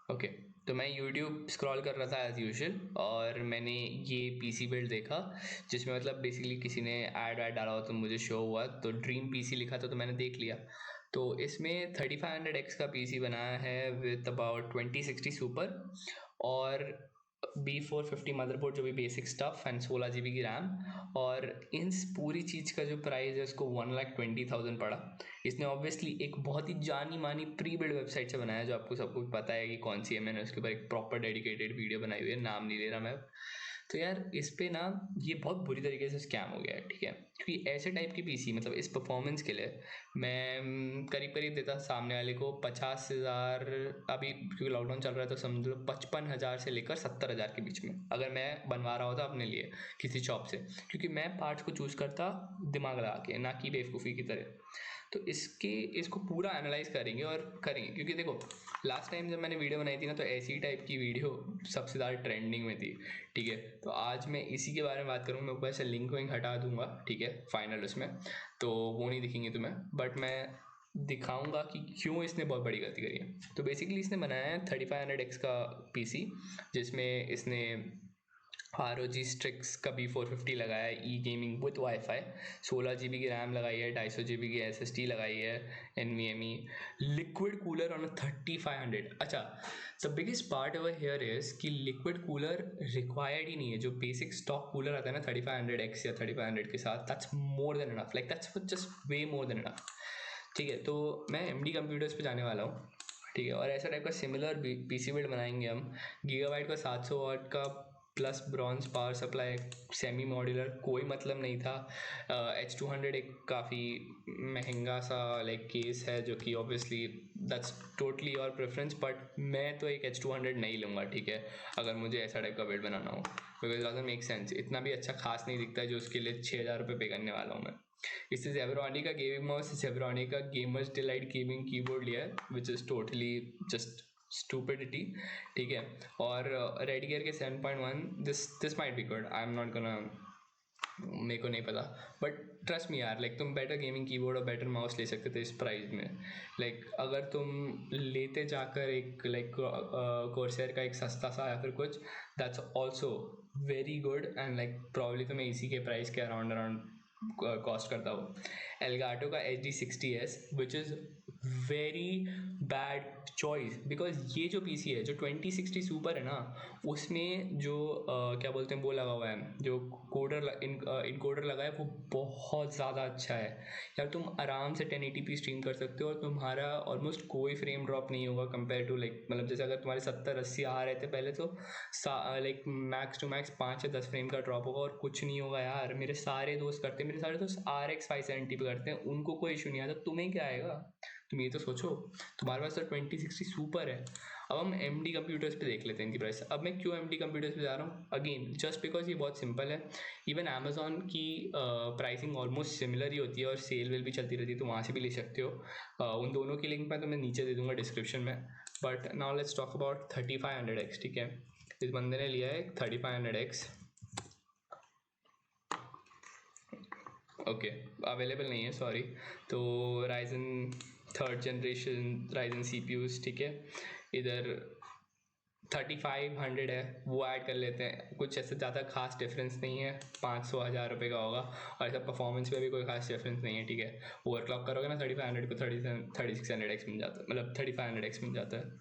Okay, तो मैं YouTube scroll कर रहा था एज यूजुअल और मैंने ये पीसी बिल्ड देखा जिसमें मतलब बेसिकली किसी ने ऐड डाला हुआ तो मुझे शो हुआ, तो ड्रीम पीसी लिखा था तो मैंने देख लिया। तो इसमें 3500X का पीसी बनाया है विथ अबाउट 2060 सुपर और B450 मदरबोर्ड जो भी बेसिक स्टफ एंड 16 GB की रैम। और इन पूरी चीज़ का जो प्राइस है उसको 1,20,000 पड़ा। इसने ऑब्वियसली एक बहुत ही जानी मानी प्री बिल्ड वेबसाइट से बनाया जो आपको सबको पता है कि कौन सी है। मैंने उसके ऊपर एक प्रॉपर डेडिकेटेड वीडियो बनाई हुई है, नाम नहीं ले रहा मैं। तो यार इस पे ना ये बहुत बुरी तरीके से स्कैम हो गया है, ठीक है, क्योंकि ऐसे टाइप की पीसी मतलब इस परफॉर्मेंस के लिए मैं करीब करीब देता सामने वाले को 50,000। अभी क्योंकि लॉकडाउन चल रहा है तो समझ लो 55,000 से लेकर 70,000 के बीच में, अगर मैं बनवा रहा होता अपने लिए किसी शॉप से, क्योंकि मैं पार्ट्स को चूज़ करता दिमाग लगा के, ना कि बेवकूफ़ी की तरह। तो इसको पूरा एनालाइज करेंगे और करेंगे, क्योंकि देखो लास्ट टाइम जब मैंने वीडियो बनाई थी ना तो ऐसी टाइप की वीडियो सबसे ज़्यादा ट्रेंडिंग में थी, ठीक है। तो आज मैं इसी के बारे में बात करूँगा। मैं ऊपर से लिंक विंक हटा दूंगा, ठीक है, फाइनल उसमें तो वो नहीं दिखेंगे तुम्हें, बट मैं दिखाऊंगा कि क्यों इसने बहुत बड़ी गलती करी है। तो बेसिकली इसने बनाया है 3500X का पीसी जिसमें इसने ROG स्ट्रिक्स का B450 लगाया है, ई गेमिंग विथ वाईफाई, 16 GB की रैम लगाई है, 250 GB की SSD लगाई है, NVMe, लिक्विड कूलर ऑन 3500। अच्छा, the biggest part over here is कि लिक्विड कूलर रिक्वायर्ड ही नहीं है। जो बेसिक स्टॉक कूलर आता है ना 3500X या 3500 के साथ, that's more than enough, like that's just way more than enough, ठीक है। तो मैं MD कंप्यूटर्स पे जाने वाला हूँ, ठीक है, और ऐसा टाइप का सिमिलर पीसी बिल्ड बनाएंगे हम। गीगाबाइट का 700 वाट का plus bronze power supply, semi modular, कोई मतलब नहीं था। H200 एक काफ़ी महंगा सा लाइक केस है जो कि obviously that's totally your preference, but मैं तो एक H200 नहीं लूँगा, ठीक है, अगर मुझे ऐसा टाइप का बिल्ड बनाना हो, बिकॉज डजंट मेक सेंस। इतना भी अच्छा खास नहीं दिखता है जो उसके लिए 6,000 रुपये पे करने वाला हूँ मैं। इससे जेब्रॉनी का गेमिंग माउस, जेब्रॉनी का गेमर्स डिलाइट गेमिंग कीबोर्ड लिया है which is totally just stupidity, ठीक है। और रेड गियर के 7.1, this might be good, I am not gonna, मेरे को नहीं पता, बट ट्रस्ट मी यार, लाइक तुम बेटर गेमिंग कीबोर्ड और बेटर माउस ले सकते थे इस प्राइस में। लाइक अगर तुम लेते जाकर एक लाइक कोर्सेर का एक सस्ता सा या फिर कुछ, that's also very good and like probably तुम्हें इसी के प्राइस के अराउंड अराउंड कॉस्ट करता हो। एलगाटो का HD60S which is very bad choice, because ये जो पीसी है जो 2060 सुपर है ना, उसमें जो क्या बोलते हैं वो लगा हुआ है, जो कोडर इनकोडर लगा है वो बहुत ज़्यादा अच्छा है यार। तुम आराम से 1080p स्ट्रीम कर सकते हो और तुम्हारा ऑलमोस्ट कोई फ्रेम ड्रॉप नहीं होगा कंपेयर टू लाइक, मतलब जैसे अगर तुम्हारे 70-80 आ रहे थे पहले तो लाइक मैक्स टू मैक्स 5 या 10 फ्रेम का ड्रॉप होगा और कुछ नहीं होगा यार। मेरे सारे दोस्त करते हैं, मेरे सारे दोस्त RX 570 पे करते हैं, उनको कोई इशू नहीं आता, तुम्हें क्या आएगा? तुम ये तो सोचो, तुम्हारे पास तो 2060 सुपर है। अब हम MD कंप्यूटर्स पे देख लेते हैं इनकी प्राइस। अब मैं क्यों MD कंप्यूटर्स पे जा रहा हूँ, अगेन जस्ट बिकॉज ये बहुत सिंपल है। इवन अमेजोन की प्राइसिंग ऑलमोस्ट सिमिलर ही होती है और सेल वेल भी चलती रहती है, तो वहाँ से भी ले सकते हो। उन दोनों की लिंक मैं तुम्हें नीचे दे दूंगा डिस्क्रिप्शन में। But now let's talk about 3500X, ठीक है। इस बंदे ने लिया है 3500X, ओके, अवेलेबल नहीं है, सॉरी। तो Ryzen 3rd generation Ryzen CPUs, ठीक है। इधर 3500 है, वो ऐड कर लेते हैं, कुछ ऐसे ज़्यादा खास डिफरेंस नहीं है, 500-1000 रुपये का होगा। और ऐसा परफॉर्मेंस पे भी कोई खास डिफरेंस नहीं है, ठीक है। ओवरक्लॉक करोगे ना 3500 को 3600X मिल जाता है, मतलब 3500X मिल जाता है,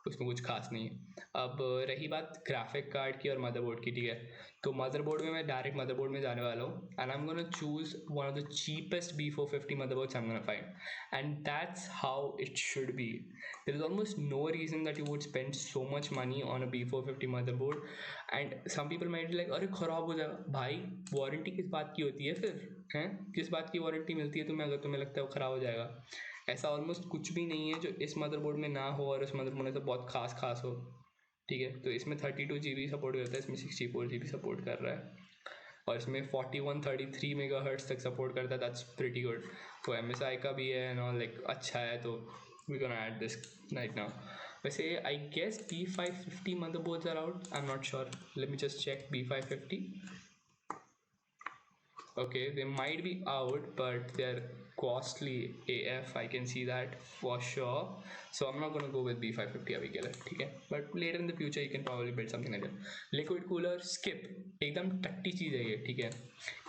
उसमें कुछ खास नहीं है। अब रही बात ग्राफिक कार्ड की और मदरबोर्ड की, ठीक है। तो मदरबोर्ड में मैं डायरेक्ट मदरबोर्ड में जाने वाला हूँ and I am gonna choose one of the cheapest B450 motherboards I'm gonna find, and that's how it should be. There is almost no reason that you would spend so much money on a B450 motherboard, and some people might be like अरे ख़राब हो जाएगा। भाई warranty किस बात की होती है फिर, हैं, किस बात की वारंटी मिलती है तुम्हें अगर तुम्हें लगता है वो ख़राब हो जाएगा? ऐसा ऑलमोस्ट कुछ भी नहीं है जो इस मदरबोर्ड में ना हो और उस मदरबोर्ड में से बहुत खास हो, ठीक है। तो इसमें 32 GB सपोर्ट करता है, इसमें 64 GB सपोर्ट कर रहा है, और इसमें 4133 MHz तक सपोर्ट करता है, दैट्स प्रीटी गुड। तो MSI का भी है ना, लाइक अच्छा है, तो we can add this right now. वैसे I guess B550 motherboards are out, I am not sure, let me just check B550। Okay, they might be out, but they're costly AF. I can see that for sure. So I'm not going to go with B550 अभी के लिए, ठीक है. But later in the future you can probably build something like that. Liquid cooler skip. एकदम टट्टी चीज़ है ये, ठीक है.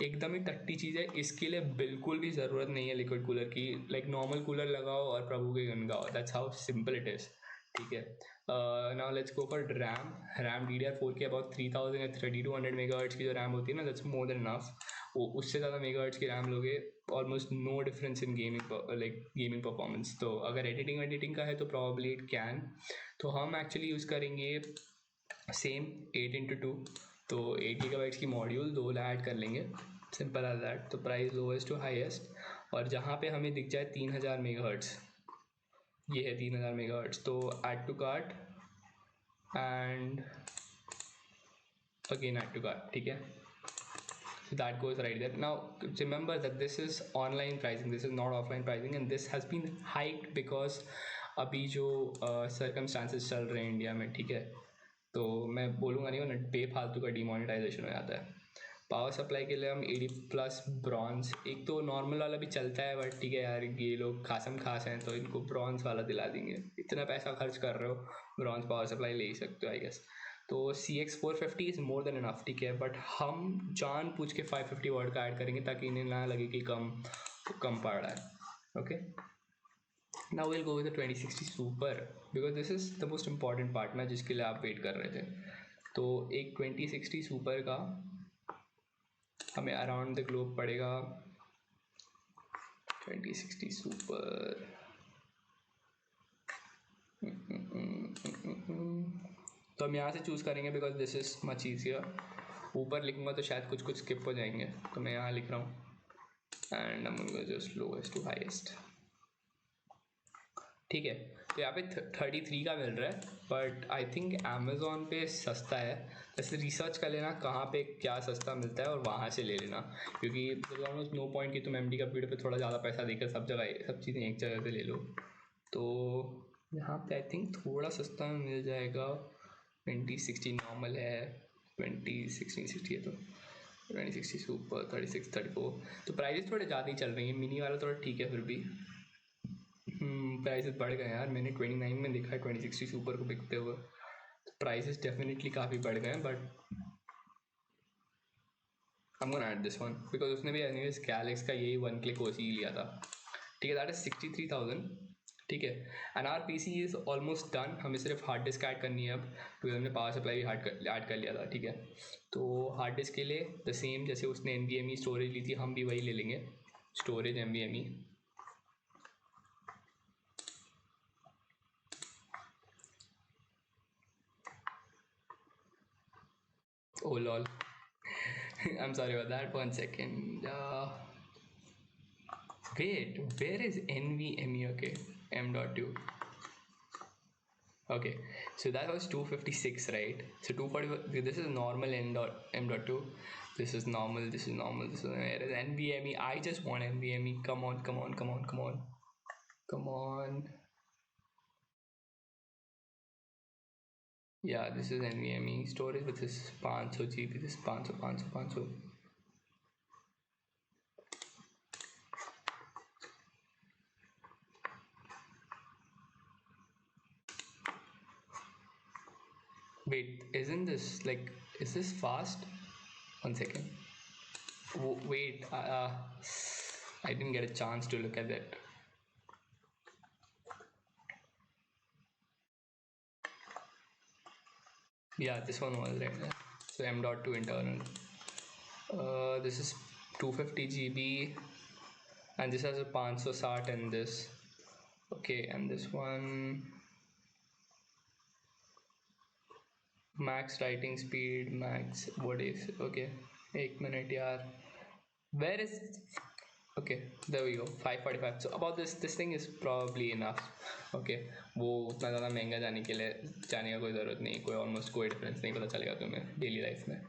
एकदम ही टट्टी चीज़ है. इसके लिए बिल्कुल भी ज़रूरत नहीं है लिक्विड कूलर की. लाइक नॉर्मल कूलर लगाओ और प्रभु के गन गाओ. That's how simple it is. ठीक है. Now let's go for RAM DDR4 के about 3000 या 3200 मेगाहर्ट्ज की जो रैम होती है ना, that's more than enough. वो उससे ज़्यादा मेगाहर्ट्ज की रैम लोगे, almost no difference in gaming performance. तो अगर एडिटिंग का है तो प्रॉब्ली इट कैन. तो हम एक्चुअली यूज़ करेंगे सेम 8x2. तो 8 GB की मॉड्यूल 2 ऐड कर लेंगे, सिंपल एज दैट. तो प्राइस लोएस्ट टू हाईएस्ट, और जहाँ पे हमें दिख जाए 3000 मेगाहर्ट्ज, ये है 3000 मेगाहर्ट्ज. तो add to cart and again add to cart, ठीक है. So that goes right there. Now remember that this is online pricing, this is not offline pricing, and this has been hiked because अभी जो circumstances चल रहे हैं India में, ठीक है. तो मैं बोलूँगा नहीं, वरना बेफालतू का डिमोनेटाइजेशन हो जाता है. पावर सप्लाई के लिए हम 80+ ब्रॉन्ज, एक तो नॉर्मल वाला भी चलता है, बट ठीक है यार, ये लोग खासम खास हैं तो इनको ब्रॉन्ज वाला दिला देंगे. इतना पैसा खर्च कर रहे हो, ब्रॉन्ज पावर सप्लाई ले ही सकते हो आई गेस. तो CX450 is more than enough, ठीक है. बट हम जान पूछ के 550 वाट का ऐड करेंगे ताकि इन्हें ना लगे कि कम पड़ रहा है. Okay. Now will go with the 2060 super, because this is the most important part ना, जिसके लिए आप वेट कर रहे थे. तो एक 2060 सुपर का हमें अराउंड द ग्लोब पड़ेगा 2060 सुपर. तो हम यहाँ से चूज़ करेंगे because this is much easier. ऊपर लिखूँगा तो शायद कुछ स्किप हो जाएंगे, तो मैं यहाँ लिख रहा हूँ एंड हम उनको जस्ट लोएस्ट टू हाईएस्ट, ठीक है. तो यहाँ पे 33 का मिल रहा है, बट आई थिंक अमेज़ॉन पे सस्ता है. जैसे रिसर्च कर लेना कहाँ पे क्या सस्ता मिलता है और वहाँ से ले लेना, क्योंकि ऑलमोस्ट नो पॉइंट कि तुम MD कंप्यूटर पे थोड़ा ज़्यादा पैसा देकर सब चीज़ें एक जगह से ले लो. तो यहाँ पे आई थिंक थोड़ा सस्ता मिल जाएगा. 2060 नॉर्मल है, 2060 है, तो 2060 सुपर 36 34. तो प्राइसेस थोड़े ज़्यादा ही चल रही हैं. मिनी वाला थोड़ा ठीक है, फिर भी प्राइसेस बढ़ गए यार. मैंने 29 में देखा है 2060 सुपर को बिकते हुए. प्राइसेस डेफिनेटली काफ़ी बढ़ गए हैं, but I'm gonna add this one because उसने भी एनीवेज गैलेक्स का यही 1 क्लिक OC लिया था, ठीक है. दैट इज 63,000, ठीक है. And our PC is almost done. हमें सिर्फ हार्ड डिस्क ऐड करनी है अब, क्योंकि हमने पावर सप्लाई ऐड कर लिया था, ठीक है. तो हार्ड डिस्क के लिए द सेम जैसे उसने NVMe स्टोरेज ली थी, हम भी वही ले लेंगे, storage NVMe. Oh lol. I'm sorry about that. 1 second. Wait, where is NVMe? Okay, M.2. Okay, so that was 256, right? So 240. This is normal M.2. This is normal. This is normal. This is where is NVMe? I just want NVMe. Come on, come on, come on, come on, come on. Yeah, this is NVMe storage. This is 500 GB. This is 500. Wait, isn't this like, is this fast? 1 second. Wait, I didn't get a chance to look at that. Yeah, this one was right there. So M.2 internal. This is 250 GB, and this has a 560 and this. Okay, and this one max writing speed, max. What is okay? 1 minute, yaar. Where is? Okay, there we go. 545. So about this thing is probably enough. Okay, वो उतना ज़्यादा महंगा जाने का कोई ज़रूरत नहीं, कोई ऑलमोस्ट कोई डिफरेंस नहीं पता चलेगा तुम्हें डेली लाइफ में.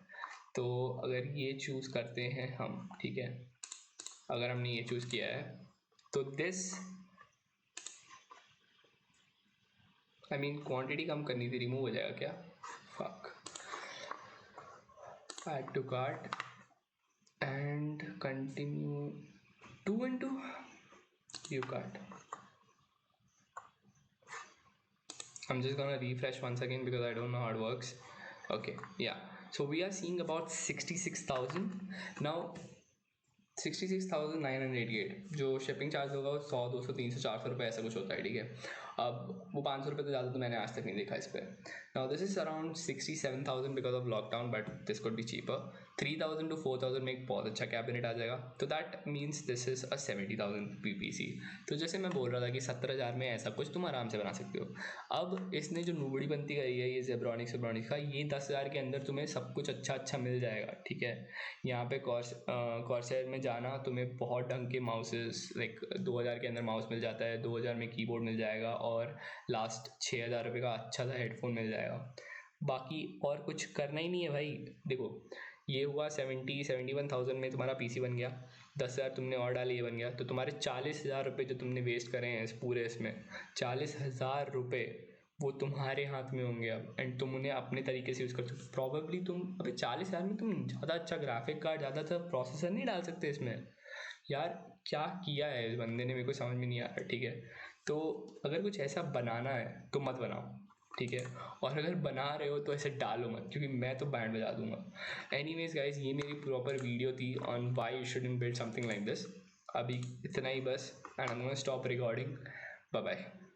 तो अगर ये चूज़ करते हैं हम, ठीक है, अगर हमने ये चूज़ किया है तो दिस आई मीन क्वांटिटी कम करनी थी, रिमूव हो जाएगा क्या? Fuck. Add to cart and continue 2 into You can't. I'm just gonna refresh once again because I don't know how it works. Okay, yeah. So we are seeing about 66,000 now. 66,988 जो shipping charge होगा वो 100, 200, 300, 400 रुपये ऐसा कुछ होता है, ठीक है। अब वो 500 रुपये तो ज़्यादा तो मैंने आज तक नहीं देखा इस पर। Now this is around 67,000 because of lockdown, but this could be cheaper. 3,000 to 4,000 में एक बहुत अच्छा कैबिनेट आ जाएगा, तो that means this is a 70,000 PPC। तो जैसे मैं बोल रहा था कि 70,000 में ऐसा कुछ तुम आराम से बना सकते हो। अब इसने जो नूबड़ी बनती करी है ये जेब्रॉनिक्स का, ये 10,000 के अंदर तुम्हें सब कुछ अच्छा मिल जाएगा, ठीक है। यहाँ पे कॉर्सर में जाना तुम्हें बहुत ढंग के माउसेस, लाइक 2,000 के अंदर माउस मिल जाता है, 2,000 में कीबोर्ड मिल जाएगा, और लास्ट 6,000 रुपये का अच्छा सा हेडफोन मिल जाएगा। बाकी और कुछ करना ही नहीं है भाई। देखो ये हुआ 71,000 में तुम्हारा पीसी बन गया, 10,000 तुमने और डाले, ये बन गया, तो तुम्हारे 40,000 रुपये जो तुमने वेस्ट करे हैं इस पूरे इसमें, 40,000 रुपये वो तुम्हारे हाथ में होंगे अब, एंड तुम उन्हें अपने तरीके से यूज़ कर सकते हो। प्रॉबेबली तुम अभी 40,000 में तुम ज़्यादा अच्छा ग्राफिक कार्ड, ज़्यादा अच्छा प्रोसेसर नहीं डाल सकते इसमें। यार क्या किया है इस बंदे ने, मेरे को समझ में नहीं आ रहा, ठीक है। तो अगर कुछ ऐसा बनाना है तो मत बनाओ, ठीक है। और अगर बना रहे हो तो ऐसे डालो मत, क्योंकि मैं तो बैंड बजा दूंगा। एनीवेज गाइस, ये मेरी प्रॉपर वीडियो थी on why you shouldn't build something like this. अभी इतना ही बस, and I am gonna stop recording. Bye bye.